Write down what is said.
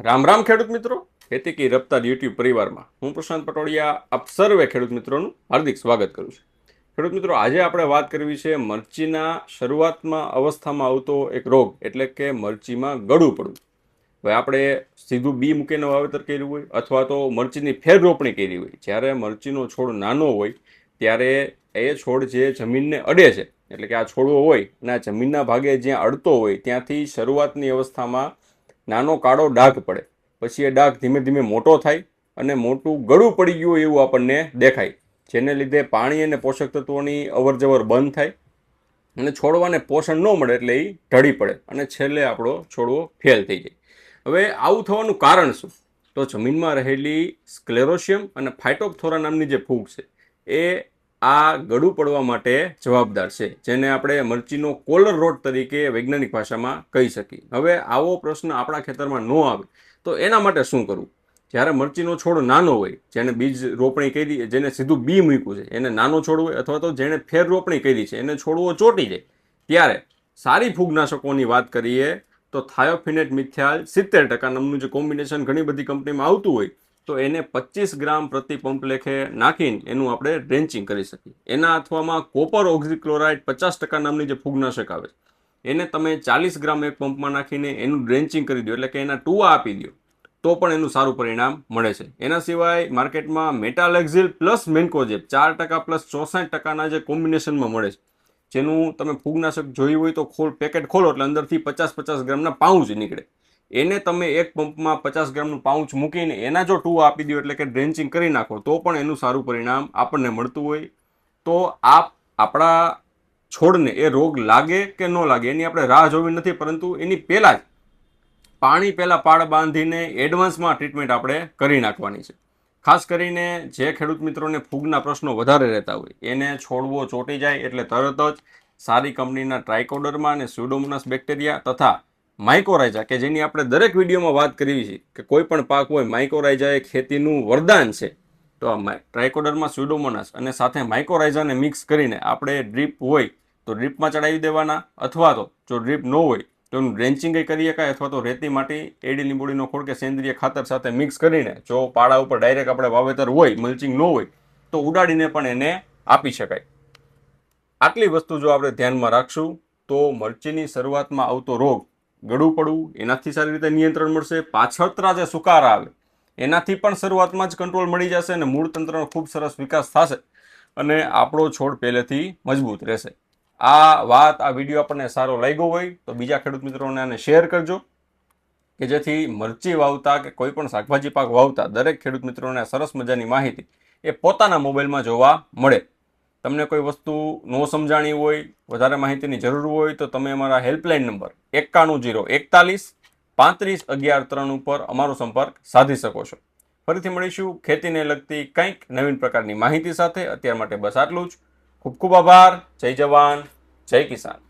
રામ રામ ખેડૂત મિત્રો, ખેતી કી રફતાર યુટ્યુબ પરિવારમાં હું પ્રશાંત પટોડિયા આપ સર્વે ખેડૂત મિત્રોનું હાર્દિક સ્વાગત કરું છું. ખેડૂત મિત્રો, આજે આપણે વાત કરવી છે મરચીના શરૂઆતમાં અવસ્થામાં આવતો એક રોગ, એટલે કે મરચીમાં ગળું પડવું. હવે આપણે સીધું બી મૂકીને વાવેતર કર્યું હોય અથવા તો મરચીની ફેર રોપણી કરી હોય, જ્યારે મરચીનો છોડ નાનો હોય ત્યારે એ છોડ જે જમીનને અડે છે, એટલે કે આ છોડવો હોય અને આ જમીનના ભાગે જ્યાં અડતો હોય ત્યાંથી શરૂઆતની અવસ્થામાં નાનો કાળો ડાઘ પડે. પછી એ ડાઘ ધીમે ધીમે મોટો થાય અને મોટું ગળું પડી ગયું એવું આપણને દેખાય, જેને લીધે પાણી અને પોષક તત્વોની અવરજવર બંધ થાય અને છોડવાને પોષણ ન મળે એટલે એ ઢળી પડે અને છેલ્લે આપણો છોડવો ફેલ થઈ જાય. હવે આવું થવાનું કારણ શું? તો જમીનમાં રહેલી સ્ક્લેરોશિયમ અને ફાઇટોપ્થોરા નામની જે ફૂગ છે એ આ ગળું પડવા માટે જવાબદાર છે, જેને આપણે મરચીનો કોલર રોટ તરીકે વૈજ્ઞાનિક ભાષામાં કહી શકીએ. હવે આવો પ્રશ્ન આપણા ખેતરમાં ન આવે તો એના માટે શું કરવું? જ્યારે મરચીનો છોડ નાનો હોય, જેને બીજ રોપણી કરી, જેને સીધું બી મૂક્યું છે એને નાનો છોડ હોય, અથવા તો જેણે ફેર રોપણી કરી છે એને છોડવો ચોંટી જાય, ત્યારે સારી ફૂગનાશકોની વાત કરીએ તો થાયોફિનેટ મિથાઇલ 70% નામનું જે કોમ્બિનેશન ઘણી બધી કંપનીમાં આવતું હોય, તો એને 25 ગ્રામ પ્રતિ પંપ લેખે નાખીને એનું આપણે ડ્રેન્ચિંગ કરી શકીએ. એના અથવામાં કોપર ઓક્ઝીક્લોરાઇડ 50% નામની જે ફૂગનાશક આવે છે એને તમે 40 ગ્રામ એક પંપમાં નાખીને એનું ડ્રેન્ચિંગ કરી દો, એટલે કે એના ટુવા આપી દો, તો પણ એનું સારું પરિણામ મળે છે. એના સિવાય માર્કેટમાં મેટાલેક્ઝિલ પ્લસ મેન્કોજેબ 4% પ્લસ 64%ના જે કોમ્બિનેશનમાં મળે છે, જેનું તમે ફૂગનાશક જોયું હોય તો પેકેટ ખોલો એટલે અંદરથી 50-50 ગ્રામના પાઉચ નીકળે. એને તમે એક પંપમાં 50 ગ્રામનું પાઉચ મૂકીને એના જો ટુવા આપી દો, એટલે કે ડ્રેન્ચિંગ કરી નાખો, તો પણ એનું સારું પરિણામ આપણને મળતું હોય. તો આપણા છોડને એ રોગ લાગે કે ન લાગે એની આપણે રાહ જોવી નથી, પરંતુ એની પહેલાં જ પાણી પહેલાં પાળ બાંધીને એડવાન્સમાં ટ્રીટમેન્ટ આપણે કરી નાખવાની છે. ખાસ કરીને જે ખેડૂત મિત્રોને ફૂગના પ્રશ્નો વધારે રહેતા હોય, એને છોડવો ચોંટી જાય એટલે તરત જ સારી કંપનીના ટ્રાઇકોડર્મા અને સ્યુડોમોનાસ બેક્ટેરિયા તથા માઇકોરાઇઝા, કે જેની આપણે દરેક વિડીયોમાં વાત કરી છે કે કોઈ પણ પાક હોય માઇકોરાઇઝા એ ખેતીનું વરદાન છે, તો આ ટ્રાઇકોડર્મા સ્યુડોમોનાસ અને સાથે માઇકોરાઇઝાને મિક્સ કરીને આપણે ડ્રીપ હોય તો ડ્રીપમાં ચડાવી દેવાના, અથવા તો જો ડ્રીપ ન હોય તો એનું ડ્રેન્ચિંગ કરી શકાય, અથવા તો રેતી માટી એડી લીંબોડીનો ખોળ કે સેન્દ્રિય ખાતર સાથે મિક્સ કરીને જો પાડા ઉપર ડાયરેક્ટ આપણે વાવેતર હોય, મલ્ચિંગ ન હોય તો ઉડાડીને પણ એને આપી શકાય. આટલી વસ્તુ જો આપણે ધ્યાનમાં રાખશું તો મરચીની શરૂઆતમાં આવતો રોગ ગળું પડવું એનાથી સારી રીતે નિયંત્રણ મળશે. પાછળતરા જે સુકારા આવે એનાથી પણ શરૂઆતમાં જ કંટ્રોલ મળી જશે અને મૂળ તંત્રનો ખૂબ સરસ વિકાસ થશે અને આપણો છોડ પહેલેથી મજબૂત રહેશે. આ વિડીયો આપણને સારો લાગ્યો હોય તો બીજા ખેડૂત મિત્રોને આને શેર કરજો, કે જેથી મરચી વાવતા કે કોઈ પણ શાકભાજી પાક વાવતા દરેક ખેડૂત મિત્રોને સરસ મજાની માહિતી એ પોતાના મોબાઈલમાં જોવા મળે. તમને કોઈ વસ્તુ ન સમજાણી હોય, વધારે માહિતીની જરૂર હોય તો તમે અમારા હેલ્પલાઇન નંબર 9141351113 ઉપર અમારો સંપર્ક સાધી શકો છો. ફરીથી મળીશું ખેતીને લગતી કંઈક નવીન પ્રકારની માહિતી સાથે. અત્યાર માટે બસ આટલું જ. ખૂબ ખૂબ આભાર. જય જવાન, જય કિસાન.